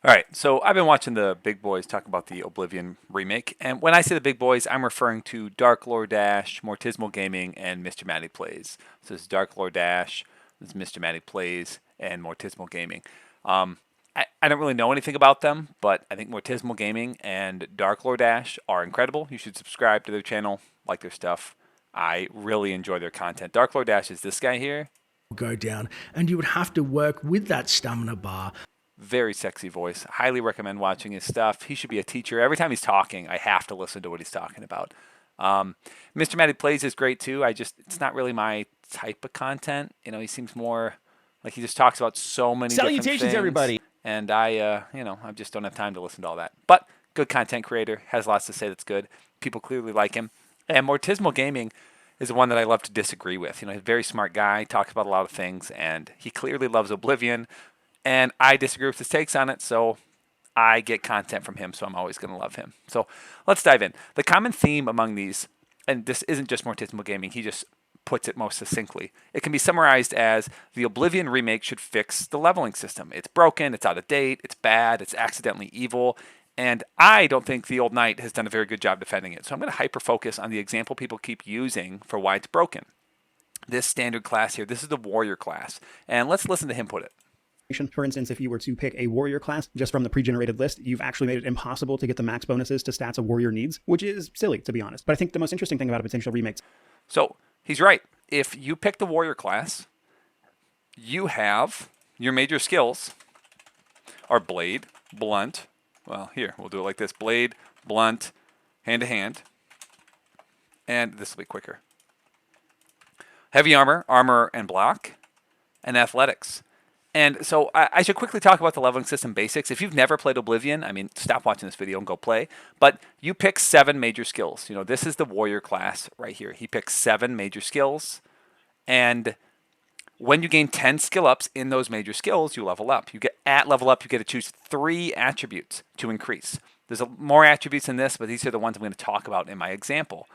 All right, so I've been watching the big boys talk about the Oblivion remake, and when I say the big boys, I'm referring to Dark Lord Dash, Mortismal Gaming, and Mr. Matty Plays. So this is Dark Lord Dash, this is Mr. Matty Plays, and Mortismal Gaming. I don't really know anything about them, but I think Mortismal Gaming and Dark Lord Dash are incredible. You should subscribe to their channel, like their stuff. I really enjoy their content. Dark Lord Dash is this guy here. Go down, and you would have to work with that stamina bar. Very sexy voice. Highly recommend watching his stuff. He should be a teacher. Every time he's talking, I have to listen to what he's talking about. Mr. Matty Plays is great too. It's not really my type of content. He seems more like he just talks about so many different Salutations, things. everybody. And I just don't have time to listen to all that. But good content creator, has lots to say that's good. People clearly like him. And Mortismal Gaming is the one that I love to disagree with. He's a very smart guy, talks about a lot of things, and he clearly loves Oblivion. And I disagree with his takes on it, so I get content from him, so I'm always going to love him. So let's dive in. The common theme among these, and this isn't just Mortismal Gaming, he just puts it most succinctly. It can be summarized as the Oblivion remake should fix the leveling system. It's broken, it's out of date, it's bad, it's accidentally evil, and I don't think the old knight has done a very good job defending it. So I'm going to hyper focus on the example people keep using for why it's broken. This standard class here, this is the warrior class, and let's listen to him put it. For instance, if you were to pick a warrior class just from the pre-generated list, you've actually made it impossible to get the max bonuses to stats a warrior needs, which is silly, to be honest. But I think the most interesting thing about a potential remake. So he's right. If you pick the warrior class, you have your major skills are blade, blunt. Well, here, we'll do it like this. Blade, blunt, hand to hand. And this will be quicker. Heavy armor, armor and block, and athletics. And so I should quickly talk about the leveling system basics. If you've never played Oblivion, stop watching this video and go play. But you pick 7 major skills. This is the warrior class right here. He picks 7 major skills. And when you gain 10 skill ups in those major skills, you level up. At level up, you get to choose 3 attributes to increase. There's more attributes in this, but these are the ones I'm going to talk about in my example.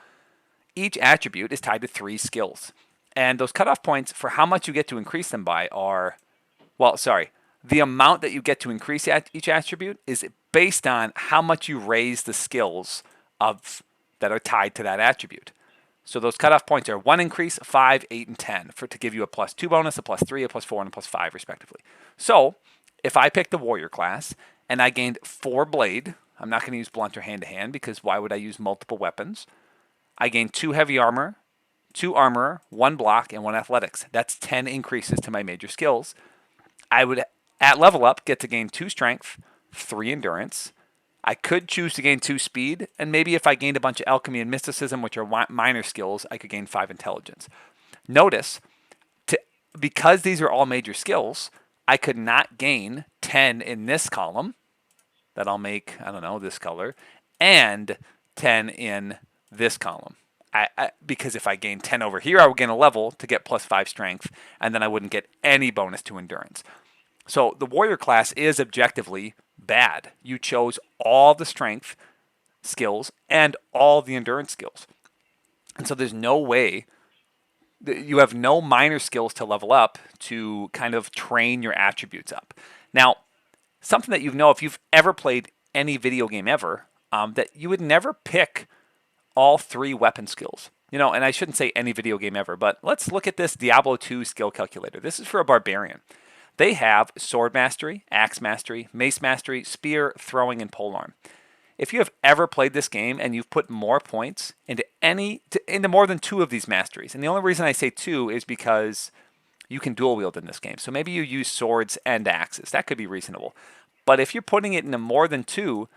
Each attribute is tied to 3 skills. And those cutoff points for how much you get to increase them by are... the amount that you get to increase each attribute is based on how much you raise the skills that are tied to that attribute. So those cutoff points are 1 increase, 5, 8, and 10 to give you a +2 bonus, a +3, a +4, and a +5 respectively. So if I pick the warrior class and I gained 4 blade, I'm not going to use blunt or hand-to-hand because why would I use multiple weapons? I gained 2 heavy armor, 2 armor, 1 block, and 1 athletics. That's 10 increases to my major skills. I would, at level up, get to gain 2 strength, 3 endurance. I could choose to gain 2 speed, and maybe if I gained a bunch of alchemy and mysticism, which are minor skills, I could gain 5 intelligence. Notice, because these are all major skills, I could not gain 10 in this column, that I'll make, I don't know, this color, and 10 in this column. Because if I gain 10 over here, I would gain a level to get +5 strength, and then I wouldn't get any bonus to endurance. So the warrior class is objectively bad. You chose all the strength skills and all the endurance skills. And so there's no way, you have no minor skills to level up to kind of train your attributes up. Now, something that if you've ever played any video game ever, that you would never pick all 3 weapon skills. And I shouldn't say any video game ever, but let's look at this Diablo 2 skill calculator. This is for a barbarian. They have sword mastery, axe mastery, mace mastery, spear, throwing, and polearm. If you have ever played this game and you've put more points into more than 2 of these masteries, and the only reason I say 2 is because you can dual wield in this game. So maybe you use swords and axes. That could be reasonable. But if you're putting it into more than 2,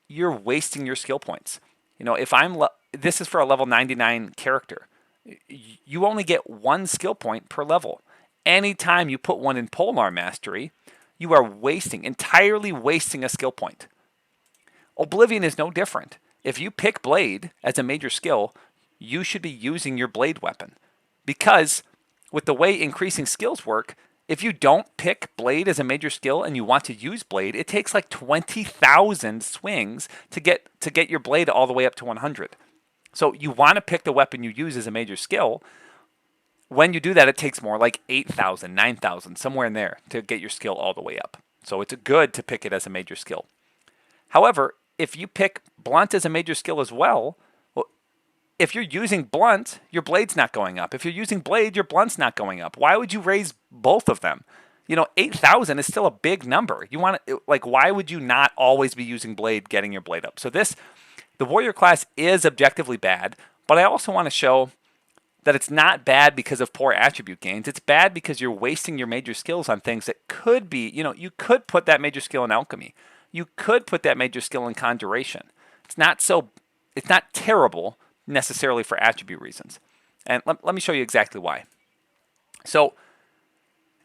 you're wasting your skill points. This is for a level 99 character. You only get 1 skill point per level. Anytime you put one in polearm mastery, you are entirely wasting a skill point. Oblivion is no different. If you pick blade as a major skill, you should be using your blade weapon. Because with the way increasing skills work, if you don't pick blade as a major skill and you want to use blade, it takes like 20,000 swings to get your blade all the way up to 100. So you want to pick the weapon you use as a major skill. When you do that, it takes more, like 8,000, 9,000, somewhere in there to get your skill all the way up. So it's good to pick it as a major skill. However, if you pick blunt as a major skill as well, if you're using blunt, your blade's not going up. If you're using blade, your blunt's not going up. Why would you raise both of them? 8,000 is still a big number. You want to, why would you not always be using blade, getting your blade up? So the warrior class is objectively bad, but I also want to show that it's not bad because of poor attribute gains. It's bad because you're wasting your major skills on things that could be, you could put that major skill in alchemy. You could put that major skill in conjuration. It's not terrible necessarily for attribute reasons. And let me show you exactly why. So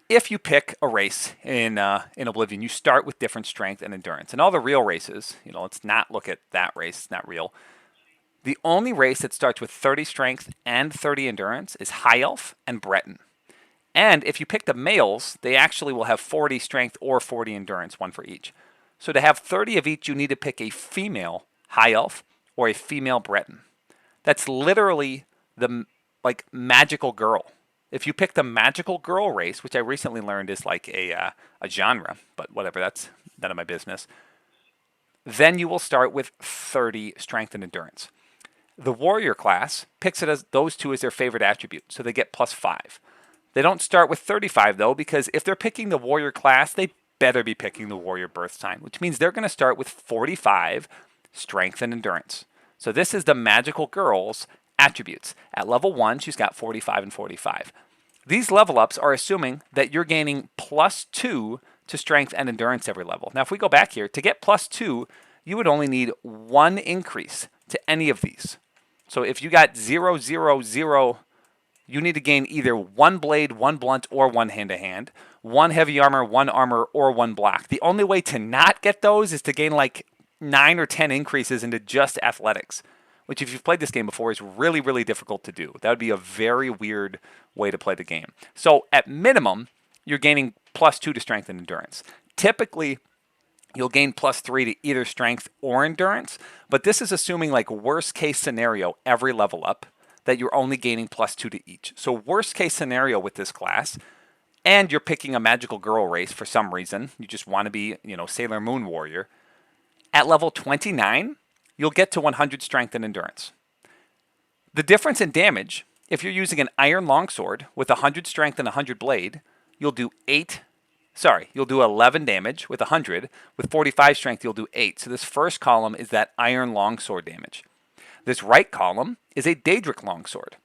if you pick a race in Oblivion, you start with different strength and endurance. And all the real races, let's not look at that race, it's not real. The only race that starts with 30 strength and 30 endurance is High Elf and Breton. And if you pick the males, they actually will have 40 strength or 40 endurance, one for each. So to have 30 of each, you need to pick a female High Elf or a female Breton. That's literally the magical girl. If you pick the magical girl race, which I recently learned is like a genre, but whatever, that's none of my business, then you will start with 30 strength and endurance. The warrior class picks it as those two as their favorite attribute, so they get +5. They don't start with 35 though, because if they're picking the warrior class, they better be picking the warrior birth sign, which means they're going to start with 45 strength and endurance. So this is the magical girl's attributes. At level 1, she's got 45 and 45. These level ups are assuming that you're gaining +2 to strength and endurance every level. Now, if we go back here, to get +2, you would only need 1 increase to any of these. So if you got 0, 0, 0, you need to gain either 1 blade, 1 blunt, or 1 hand-to-hand, 1 heavy armor, 1 armor, or 1 block. The only way to not get those is to gain 9 or 10 increases into just athletics, which if you've played this game before is really, really difficult to do. That would be a very weird way to play the game. So at minimum, you're gaining +2 to strength and endurance. Typically, you'll gain +3 to either strength or endurance, but this is assuming worst case scenario every level up that you're only gaining +2 to each. So worst case scenario with this class, and you're picking a magical girl race for some reason, you just want to be, Sailor Moon Warrior, at level 29, you'll get to 100 strength and endurance. The difference in damage, if you're using an iron longsword with 100 strength and 100 blade, you'll do 11 damage with 100. With 45 strength, you'll do 8. So this first column is that iron longsword damage. This right column is a Daedric longsword.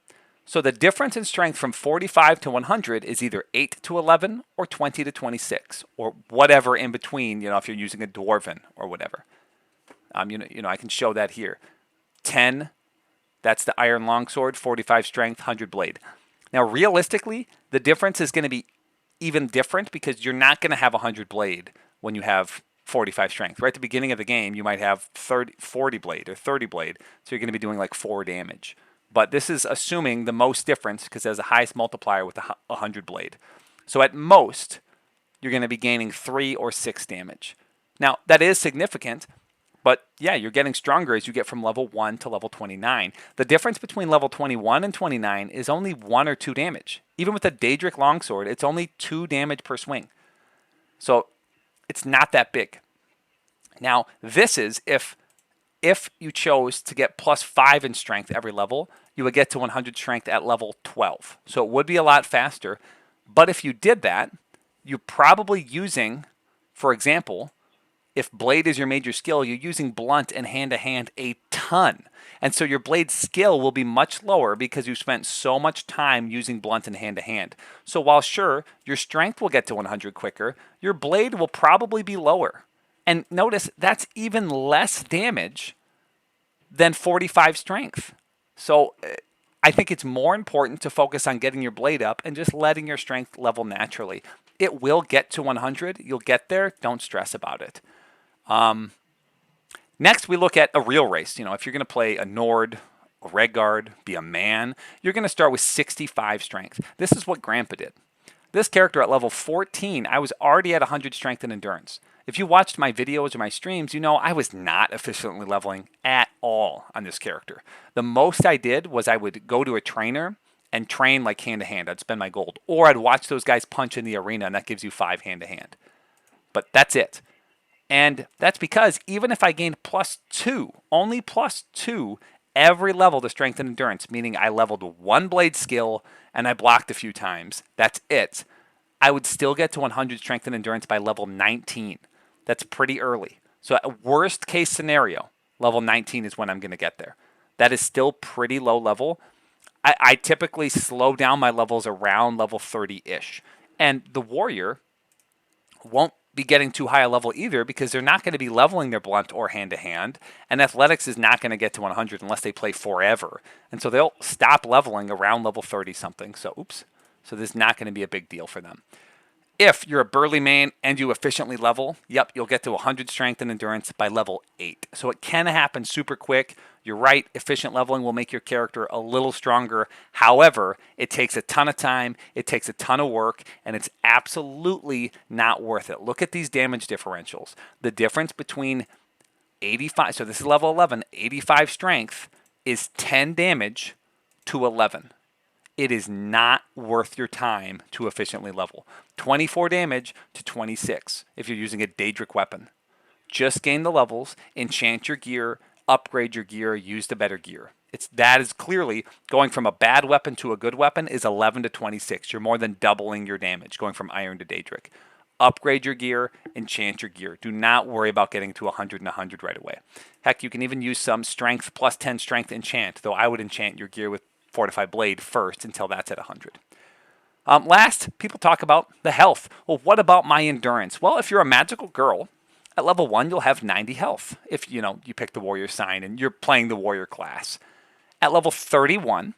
So the difference in strength from 45 to 100 is either 8 to 11 or 20 to 26, or whatever in between, if you're using a dwarven or whatever. I can show that here. 10, that's the iron longsword, 45 strength, 100 blade. Now, realistically, the difference is going to be even different because you're not going to have 100 blade when you have 45 strength. Right at the beginning of the game, you might have 40 blade or 30 blade, so you're going to be doing 4 damage. But this is assuming the most difference because it has the highest multiplier with 100 blade. So at most, you're going to be gaining 3 or 6 damage. Now, that is significant, but yeah, you're getting stronger as you get from level 1 to level 29. The difference between level 21 and 29 is only 1 or 2 damage. Even with a Daedric longsword, it's only 2 damage per swing. So it's not that big. Now, this is if you chose to get +5 in strength every level, you would get to 100 strength at level 12. So it would be a lot faster. But if you did that, you're probably using, for example, if blade is your major skill, you're using blunt and hand-to-hand a ton. And so your blade skill will be much lower because you spent so much time using blunt and hand-to-hand. So while sure, your strength will get to 100 quicker, your blade will probably be lower. And notice that's even less damage than 45 strength. So I think it's more important to focus on getting your blade up and just letting your strength level naturally. It will get to 100. You'll get there. Don't stress about it. Next, we look at a real race. If you're going to play a Nord, a Redguard, be a man, you're going to start with 65 strength. This is what Grandpa did. This character at level 14, I was already at 100 strength and endurance. If you watched my videos or my streams, I was not efficiently leveling at all on this character. The most I did was I would go to a trainer and train hand-to-hand. I'd spend my gold. Or I'd watch those guys punch in the arena, and that gives you 5 hand-to-hand. but that's it. And that's because even if I gained +2, only +2 every level to strength and endurance, meaning I leveled one blade skill and I blocked a few times, that's it, I would still get to 100 strength and endurance by level 19. That's pretty early. So at worst case scenario, level 19 is when I'm going to get there. That is still pretty low level. I typically slow down my levels around level 30-ish. And the warrior won't be getting too high a level either because they're not going to be leveling their blunt or hand-to-hand. And athletics is not going to get to 100 unless they play forever. And so they'll stop leveling around level 30-something. So, oops. So this is not going to be a big deal for them. If you're a burly main and you efficiently level, yep, you'll get to 100 strength and endurance by level 8. So it can happen super quick. You're right, efficient leveling will make your character a little stronger. However, it takes a ton of time, it takes a ton of work, and it's absolutely not worth it. Look at these damage differentials. The difference between 85, so this is level 11, 85 strength is 10 damage to 11. It is not worth your time to efficiently level. 24 damage to 26 if you're using a Daedric weapon. Just gain the levels, enchant your gear, upgrade your gear, use the better gear. That is clearly going from a bad weapon to a good weapon is 11 to 26. You're more than doubling your damage going from Iron to Daedric. Upgrade your gear, enchant your gear. Do not worry about getting to 100 and 100 right away. Heck, you can even use some strength plus 10 strength enchant, though I would enchant your gear with Fortify Blade first until that's at 100. Last, people talk about the health. Well, what about my endurance? Well, if you're a magical girl, at level 1, you'll have 90 health. If you pick the warrior sign and you're playing the warrior class. At level 31,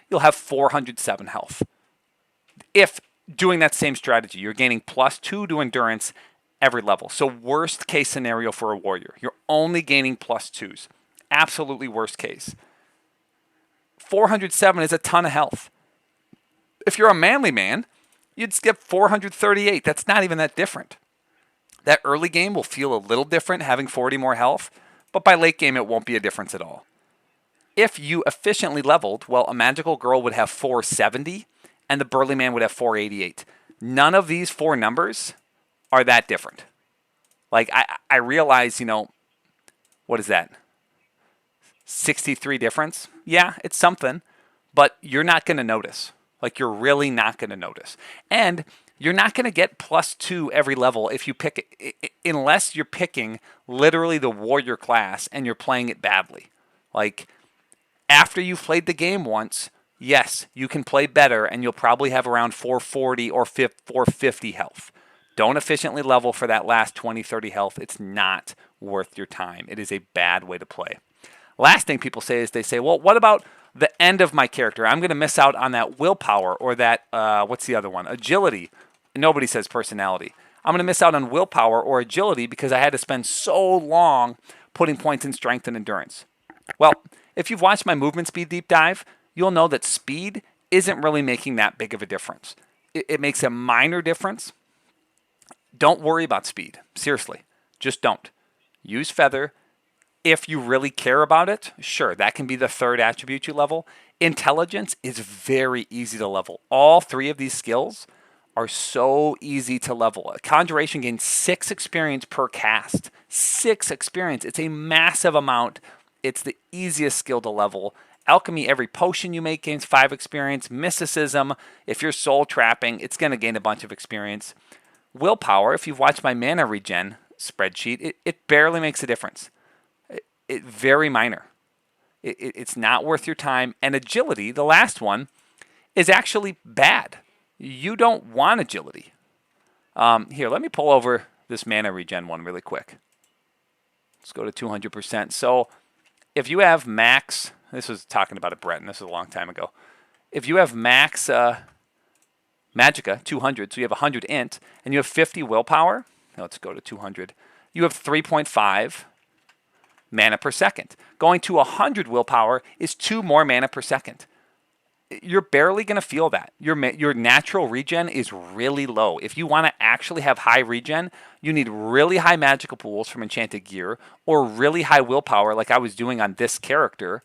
you'll have 407 health. If doing that same strategy, you're gaining +2 to endurance every level. So worst case scenario for a warrior, you're only gaining +2s. Absolutely worst case. 407 is a ton of health. If you're a manly man, you'd skip 438. That's not even that different. That early game will feel a little different having 40 more health, but by late game it won't be a difference at all. If you efficiently leveled, well, a magical girl would have 470 and the burly man would have 488. None of these four numbers are that different. Like, I realize, what is that? 63 difference? Yeah, it's something, but you're not going to notice. Like, you're really not going to notice. And you're not going to get +2 every level if you pick it, unless you're picking literally the warrior class and you're playing it badly. Like, after you've played the game once, yes, you can play better and you'll probably have around 440 or 450 health. Don't efficiently level for that last 20, 30 health. It's not worth your time. It is a bad way to play. Last thing people say is they say, well, what about the end of my character? I'm going to miss out on that willpower or that, what's the other one? Agility. Nobody says personality. I'm going to miss out on willpower or agility because I had to spend so long putting points in strength and endurance. Well, if you've watched my movement speed deep dive, you'll know that speed isn't really making that big of a difference. It makes a minor difference. Don't worry about speed. Seriously, just don't. Use feather. If you really care about it, sure, that can be the third attribute you level. Intelligence is very easy to level. All three of these skills are so easy to level. Conjuration gains 6 experience per cast. 6 experience. It's a massive amount. It's the easiest skill to level. Alchemy, every potion you make gains 5 experience. Mysticism, if you're soul trapping, it's going to gain a bunch of experience. Willpower, if you've watched my mana regen spreadsheet, it barely makes a difference. Very minor. It's not worth your time. And agility, the last one, is actually bad. You don't want agility. Here, let me pull over this mana regen one really quick. Let's go to 200%. So if you have max, this was talking about it, Brett, and this was a long time ago. If you have max Magicka, 200, so you have 100 int, and you have 50 willpower, now let's go to 200, you have 3.5 mana per second. Going to 100 willpower is 2 more mana per second. You're barely going to feel that. Your natural regen is really low. If you want to actually have high regen, you need really high magical pools from enchanted gear, or really high willpower like I was doing on this character,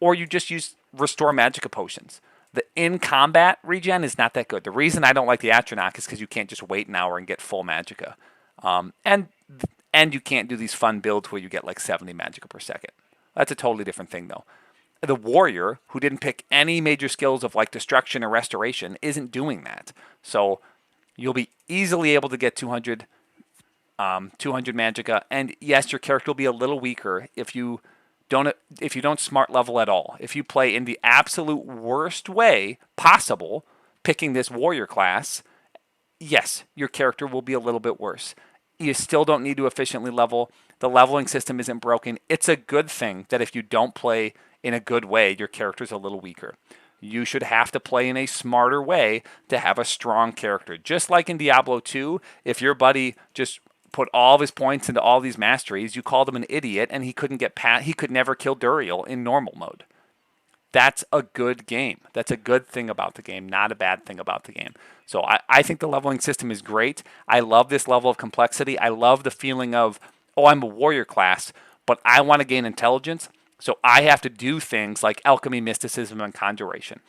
or you just use restore magicka potions. The in-combat regen is not that good. The reason I don't like the Atronach is because you can't just wait an hour and get full magicka. And and you can't do these fun builds where you get like 70 magicka per second. That's a totally different thing, though. The warrior, who didn't pick any major skills of like destruction or restoration, isn't doing that. So you'll be easily able to get 200 magicka, and yes, your character will be a little weaker if you don't smart level at all. If you play in the absolute worst way possible, picking this warrior class, yes, your character will be a little bit worse. You still don't need to efficiently level. The leveling system isn't broken. It's a good thing that if you don't play in a good way, your character's a little weaker. You should have to play in a smarter way to have a strong character. Just like in Diablo 2, if your buddy just put all of his points into all these masteries, you called him an idiot and he couldn't get past, he could never kill Duriel in normal mode. That's a good game. That's a good thing about the game, not a bad thing about the game. So I think the leveling system is great. I love this level of complexity. I love the feeling of, oh, I'm a warrior class, but I want to gain intelligence, so I have to do things like alchemy, mysticism, and conjuration.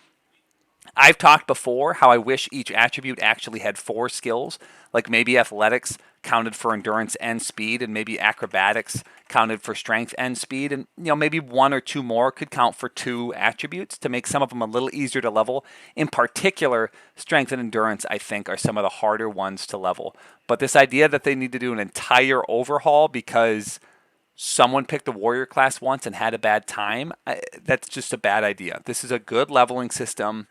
I've talked before how I wish each attribute actually had 4 skills, like maybe athletics counted for endurance and speed, and maybe acrobatics counted for strength and speed, and maybe 1 or 2 more could count for 2 attributes to make some of them a little easier to level. In particular, strength and endurance, I think, are some of the harder ones to level. But this idea that they need to do an entire overhaul because someone picked the warrior class once and had a bad time, that's just a bad idea. This is a good leveling system.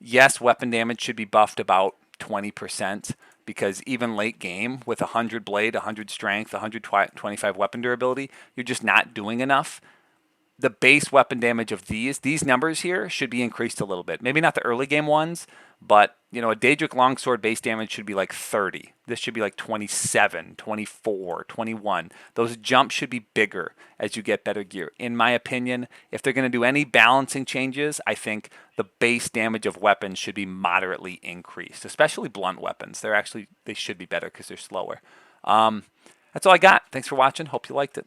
Yes, weapon damage should be buffed about 20%, because even late game with 100 blade, 100 strength, 125 weapon durability, you're just not doing enough. The base weapon damage of these numbers here should be increased a little bit. Maybe not the early game ones, but a Daedric longsword base damage should be like 30. This should be like 27, 24, 21. Those jumps should be bigger as you get better gear. In my opinion, if they're going to do any balancing changes, I think the base damage of weapons should be moderately increased, especially blunt weapons. They should be better because they're slower. That's all I got. Thanks for watching. Hope you liked it.